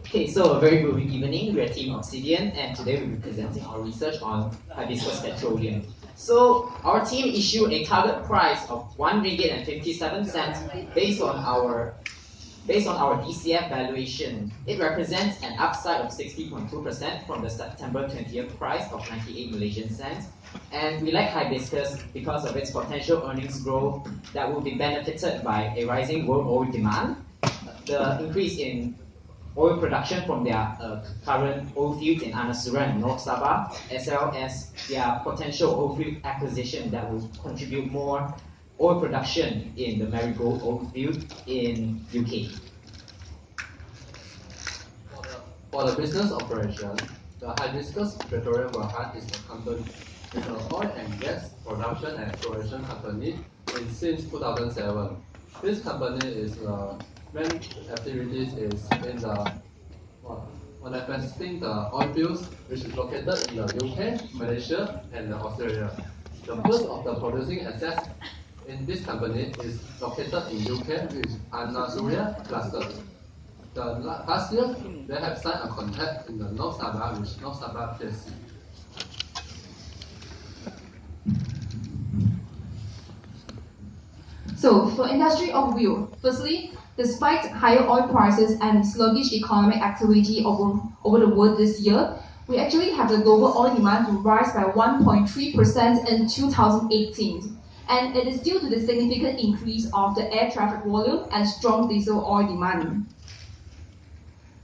Okay, so a very good evening. We are Team Obsidione, and today we'll be presenting our research on hibiscus petroleum. So, our team issued a target price of 1 ringgit and 57 cents based on our DCF valuation. It represents an upside of 60.2% from the September 20th price of 98 Malaysian cents. And we like hibiscus because of its potential earnings growth that will be benefited by a rising world oil demand, the increase in oil production from their current oil fields in Anasura and North Sabah, as well as their potential oil field acquisition that will contribute more oil production in the Marigold oil field in UK. For the business operation, the Hibiscus Petroleum Berhad is a company, is an oil and gas production and exploration company since 2007. This company is main activities is in the manifesting the oil fields which is located in the UK, Malaysia, and Australia. The first of the producing assets in this company is located in UK, which is Anasuria cluster. Last year, they have signed a contract in the North Sabah with North Sabah PSC. So, for industry overview, firstly, despite higher oil prices and sluggish economic activity over the world this year, we actually have the global oil demand to rise by 1.3% in 2018. And it is due to the significant increase of the air traffic volume and strong diesel oil demand.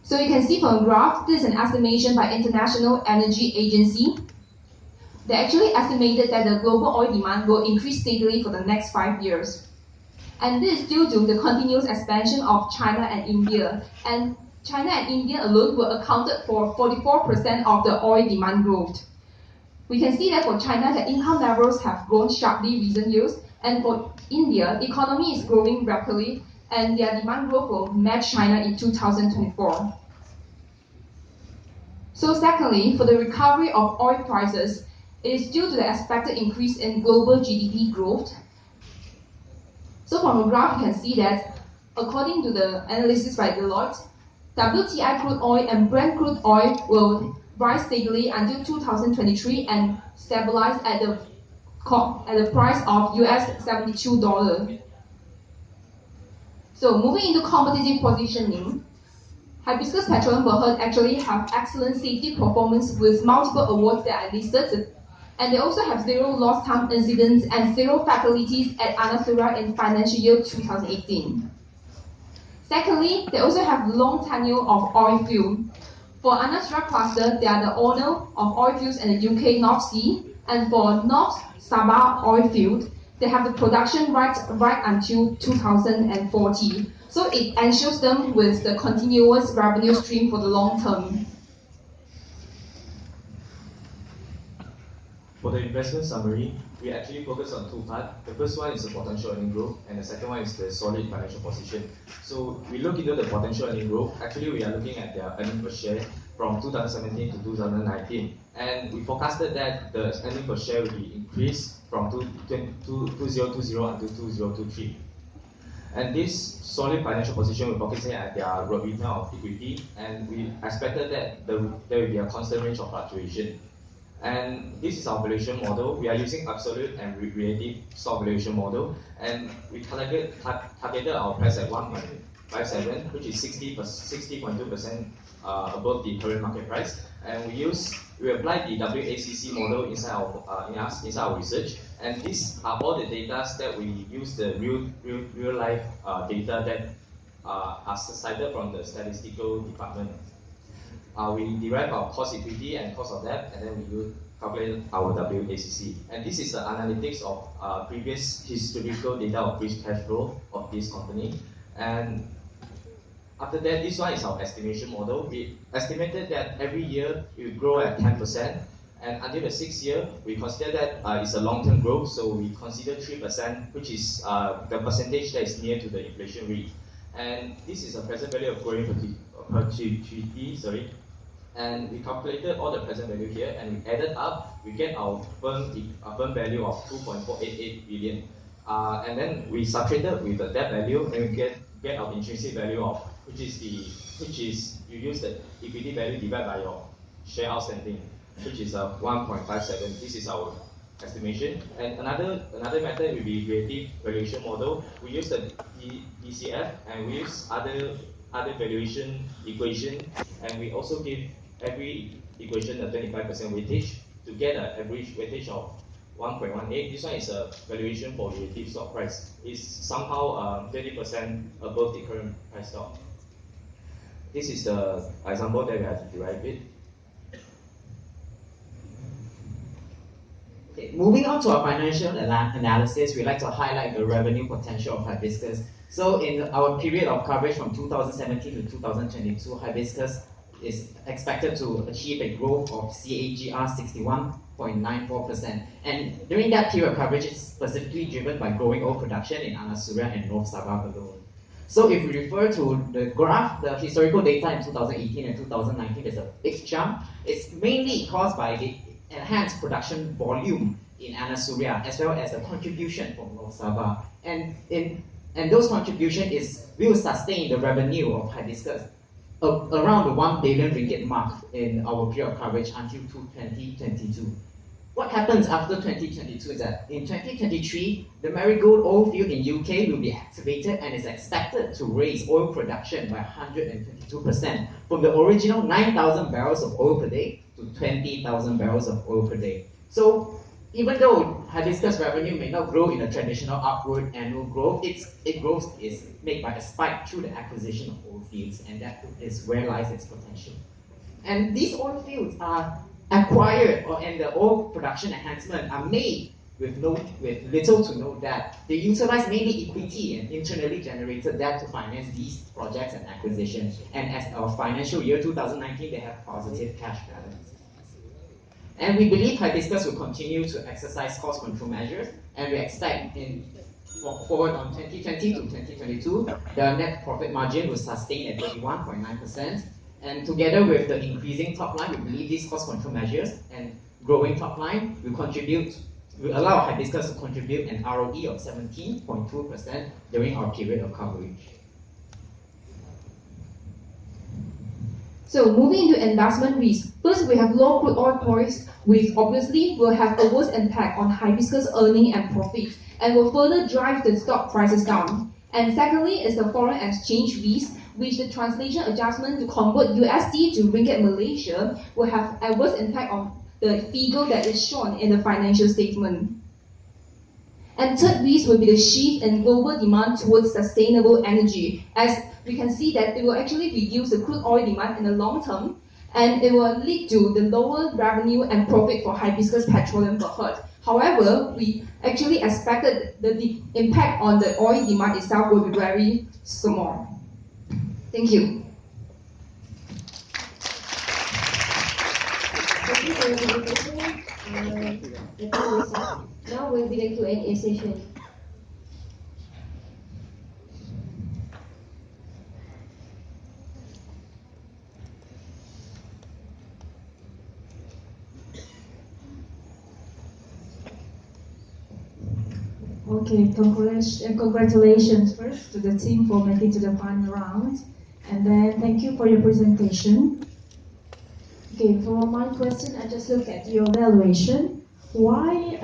So you can see from the graph, this is an estimation by International Energy Agency. They actually estimated that the global oil demand will increase steadily for the next 5 years. And this is due to the continuous expansion of China and India. And China and India alone were accounted for 44% of the oil demand growth. We can see that for China, the income levels have grown sharply recent years. And for India, the economy is growing rapidly and their demand growth will match China in 2024. So secondly, for the recovery of oil prices, it is due to the expected increase in global GDP growth. So from the graph, you can see that according to the analysis by Deloitte, WTI crude oil and Brent crude oil will rise steadily until 2023 and stabilize at the price of US $72. So moving into competitive positioning, Hibiscus Petroleum Berhad actually have excellent safety performance with multiple awards that are listed, and they also have zero lost time incidents and zero fatalities at Anasura in financial year 2018. Secondly, they also have long tenure of oil field. For Anasura cluster, they are the owner of oil fields in the UK North Sea, and for North Sabah oil field, they have the production right until 2040. So it ensures them with the continuous revenue stream for the long term. For the investment summary, we actually focus on two parts. The first one is the potential earning growth, and the second one is the solid financial position. So we look into the potential earning growth. Actually, we are looking at their earning per share from 2017 to 2019, and we forecasted that the earning per share will be increased from 2020 until 2023. And this solid financial position, we're focusing at their return of equity, and we expected that there will be a constant range of fluctuation. And this is our valuation model. We are using absolute and relative stock valuation model, and we targeted our price at 1.57, which is 60.2% above the current market price. And we applied the WACC model inside our research, and these are all the data that we use the real life data that are cited from the statistical department. We derive our cost equity and cost of debt, and then we calculate our WACC. And this is the analytics of previous historical data of free cash flow of this company. And after that, this one is our estimation model. We estimated that every year it will grow at 10%, and until the 6th year, we consider that it's a long-term growth, so we consider 3%, which is the percentage that is near to the inflation rate. And this is a present value of growing perpetuity, and we calculated all the present value here, and we added up we get our firm value of 2.488 billion. And then we subtracted with the debt value, and we get our intrinsic value of which is you use the equity value divided by your share outstanding, which is 1.57. This is our estimation. And another method will be relative valuation model. We use the DCF, and we use other valuation equation, and we also give every equation a 25% weightage to get an average weightage of 1.18. This one is a valuation for relative stock price. It's somehow 20% above the current price stock. This is the example that we have to derive it. Okay, moving on to our financial analysis, we like to highlight the revenue potential of Hibiscus. So in our period of coverage from 2017 to 2022, Hibiscus is expected to achieve a growth of CAGR 61.94%. And during that period of coverage, it's specifically driven by growing oil production in Anasuria and North Sabah alone. So if we refer to the graph, the historical data in 2018 and 2019, there's a big jump. It's mainly caused by the enhanced production volume in Anasuria, as well as the contribution from North Sabah. And those contribution will sustain the revenue of Hibiscus around the 1 billion ringgit mark in our period of coverage until 2022. What happens after 2022 is that in 2023, the Marigold oil field in UK will be activated and is expected to raise oil production by 122% from the original 9,000 barrels of oil per day to 20,000 barrels of oil per day. So even though Hibiscus revenue may not grow in a traditional upward annual growth, its growth is made by a spike through the acquisition of oil fields, and that is where lies its potential. And these oil fields are acquired, and the oil production enhancement are made with little to no debt. They utilize mainly equity and internally generated debt to finance these projects and acquisitions. And as of financial year 2019, they have positive cash balance. And we believe Hibiscus will continue to exercise cost control measures, and we expect forward on 2020 to 2022, the net profit margin will sustain at 31.9%. And together with the increasing top line, we believe these cost control measures and growing top line will allow Hibiscus to contribute an ROE of 17.2% during our period of coverage. So moving into investment risk, first we have low crude oil price, which obviously will have a worse impact on Hibiscus earning and profit, and will further drive the stock prices down. And secondly is the foreign exchange risk, which the translation adjustment to convert USD to Ringgit Malaysia will have adverse impact on the figure that is shown in the financial statement. And third risk will be the shift in global demand towards sustainable energy, as we can see that it will actually reduce the crude oil demand in the long term, and it will lead to the lower revenue and profit for Hibiscus Petroleum per head. However, we actually expected the impact on the oil demand itself will be very small. Thank you. Thank you for your presentation. Now we'll begin Q&A session. Okay, congratulations first to the team for making to the final round, and then thank you for your presentation. Okay, for my question, I just look at your valuation. Why,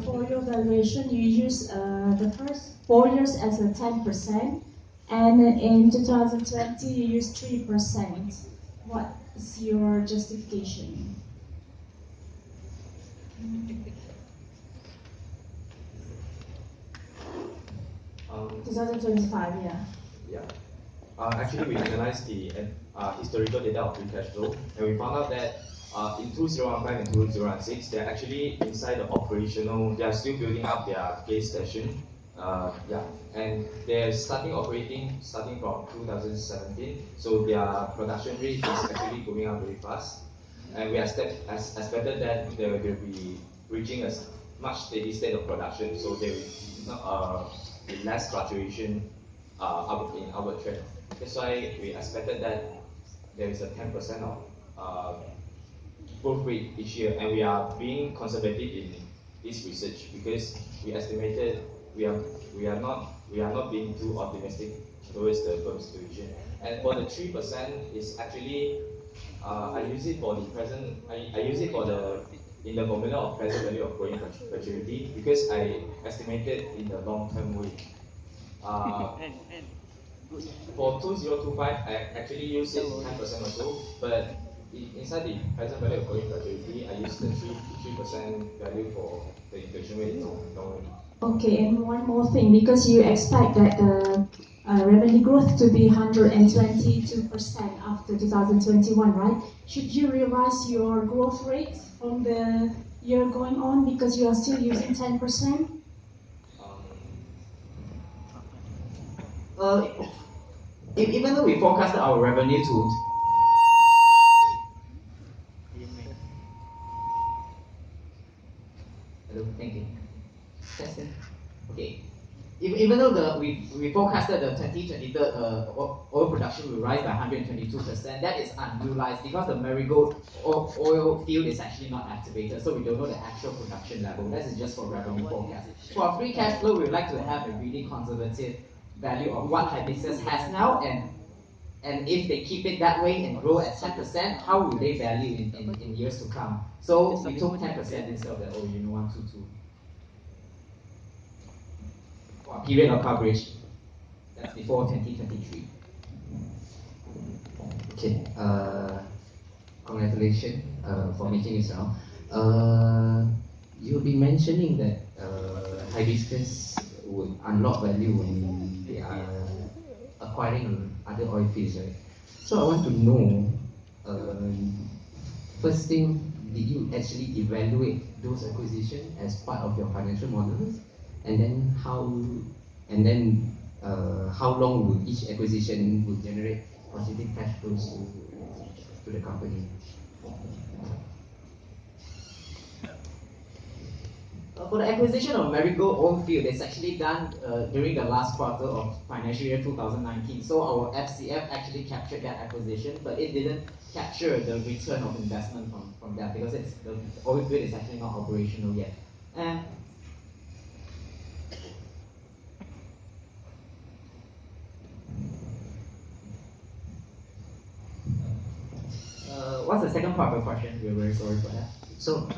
for your valuation, you use the first 4 years as a 10%, and in 2020 you use 3%? What is your justification? 2025, yeah. Yeah. Actually, we analyzed the historical data of free cash flow, and we found out that in 2015 and 2016, they're actually inside the operational, they are still building up their gas station. And they're operating starting from 2017, so their production rate is actually going up very fast. And we expected that they will be reaching a much steady state of production, so there will be less fluctuation in our trend. That's why we expected that there is a 10% of growth rate each year, and we are being conservative in this research because we estimated we are not being too optimistic towards the firm situation. And for the 3% is actually I use it for the present. I use it for the in the formula of present value of growing maturity because I estimated in the long term way. Uh, for 2025, I actually use it 10% or so, but inside the present value of growing maturity, I use the 3% value for the inflation rate normally. Okay, and one more thing, because you expect that the revenue growth to be 122% after 2021, right? Should you revise your growth rate from the year going on because you are still using 10%? Uh, Even though we forecasted our revenue to hello, thank you. Testing. Okay. Even though we forecasted the 2023 oil production will rise by 122%, that is unrealized because the Marigold oil field is actually not activated, so we don't know the actual production level. That is just for revenue forecast. For our free cash flow, we would like to have a really conservative value of what Hibiscus has now, and if they keep it that way and grow at 10%, how will they value in years to come? So we took 10% instead of the 122. For period of coverage, that's before 2023. Okay, congratulations for meeting yourself. You've been mentioning that hibiscus would unlock value when they are acquiring other oil fields, right? So I want to know, first thing, did you actually evaluate those acquisitions as part of your financial models? And then how long would each acquisition would generate positive cash flows to the company? For the acquisition of Marigold oil field, it's actually done during the last quarter of financial year 2019. So our FCF actually captured that acquisition, but it didn't capture the return of investment from that because the oil field is actually not operational yet. And what's the second part of the question? We're very sorry for that. So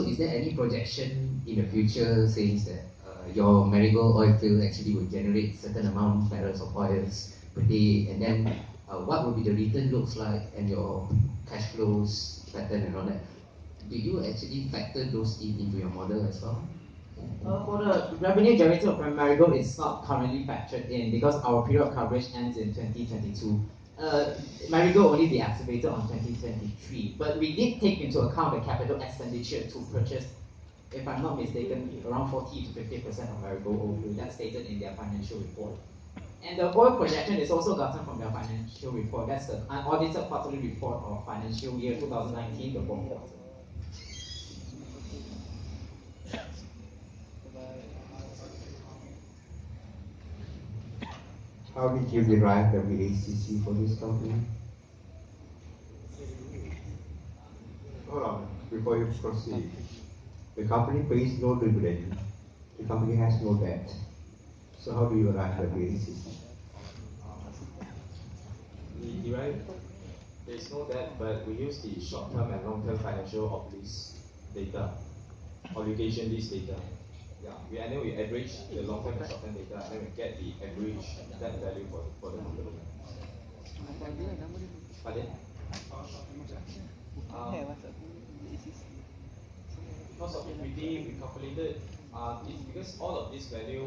is there any projection in the future saying that your Marigold oil field actually will generate certain amount of barrels of oils per day, and then what will be the return looks like and your cash flows pattern and all that? Do you actually factor those into your model as well? For the revenue generated from Marigold, it's not currently factored in because our period of coverage ends in 2022. Marigold only be activated on 2023, but we did take into account the capital expenditure to purchase, if I'm not mistaken, around 40 to 50% of Marigold oil field. That's stated in their financial report. And the oil projection is also gotten from their financial report. That's the unaudited quarterly report of financial year 2019, the fourth quarter. How did you derive the WACC for this company? Hold on, before you proceed. The company pays no dividend. The company has no debt. So how do you arrive at WACC? We derive there is no debt, but we use the short-term and long-term financial data, obligation list data. Yeah, and then we average the long-term and short-term data, and then we get the average debt value for the company. Pardon? Because of equity, we calculated because all of this value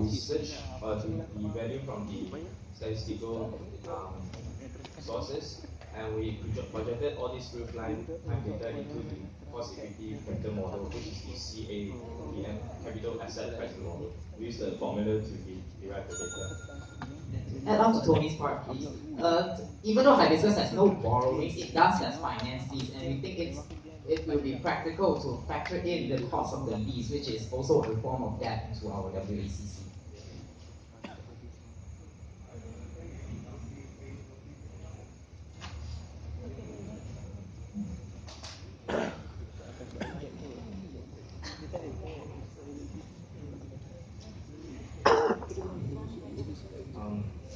we search the value from the statistical sources, and we projected all these real time data into the cost equity capital model, which is the CAPM, capital asset pricing model. We use the formula to derive the data. Add on to Tony's part, please. Even though Hibiscus has no borrowings, it does have finance lease, and we think it will be practical to factor in the cost of the lease, which is also a form of debt into our WACC.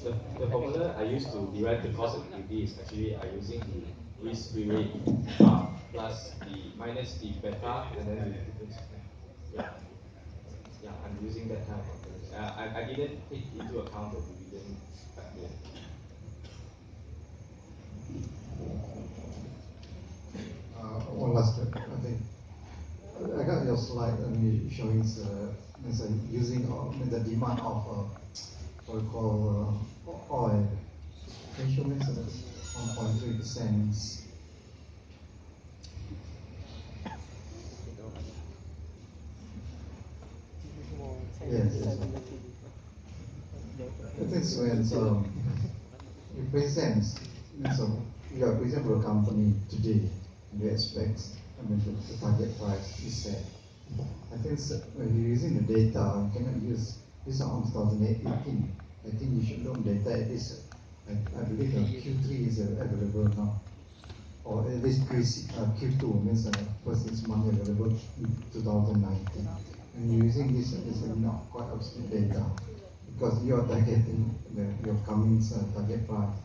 The formula I use to derive the cost of equity is actually I using the risk-free rate plus the minus the beta and then the difference. Yeah, yeah, I'm using that kind of calculation. I didn't take into account the dividend factor. One last thing. I got your slide showing using the demand of what we call oil. Can you show me 1.3%? Yes, yes. I think when it presents, so you are present for a company today, and they expect, the target price is set. I think when you're using the data, you cannot use this on 2018. I think you should look data at this. I believe Q3 is available now, or at least Q2 means first 6 months available in 2019. And you're using this is not quite up-to-date data because you are targeting your coming target price.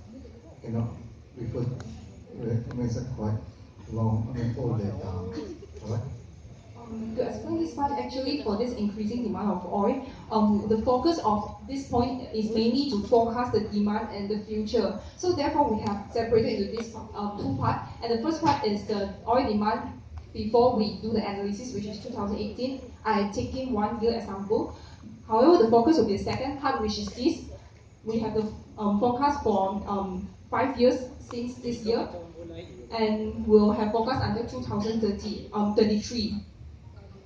You cannot refer means quite long old data. Alright? To explain this part, actually, for this increasing demand of oil, the focus of this point is mainly to forecast the demand in the future. So therefore, we have separated into this two parts. And the first part is the oil demand before we do the analysis, which is 2018. I taking 1 year example. However, the focus will be the second part, which is this. We have the forecast for 5 years since this year, and we'll have forecast until 2033.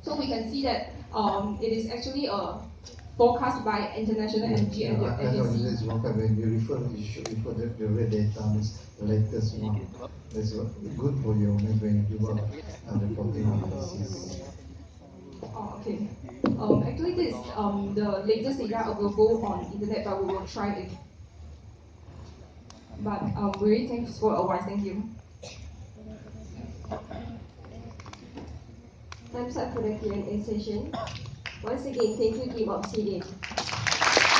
So we can see that it is actually a forecast by International Energy I know Agency. this is wrong, but when you should refer the real data, means the latest one. That's good for you when you do reporting analysis. Oh, okay. Actually, this is the latest data available on internet, but we will try it. But really, thanks for advice. Thank you. Time's up for the Q&A session. Once again, thank you, Team Obsidione.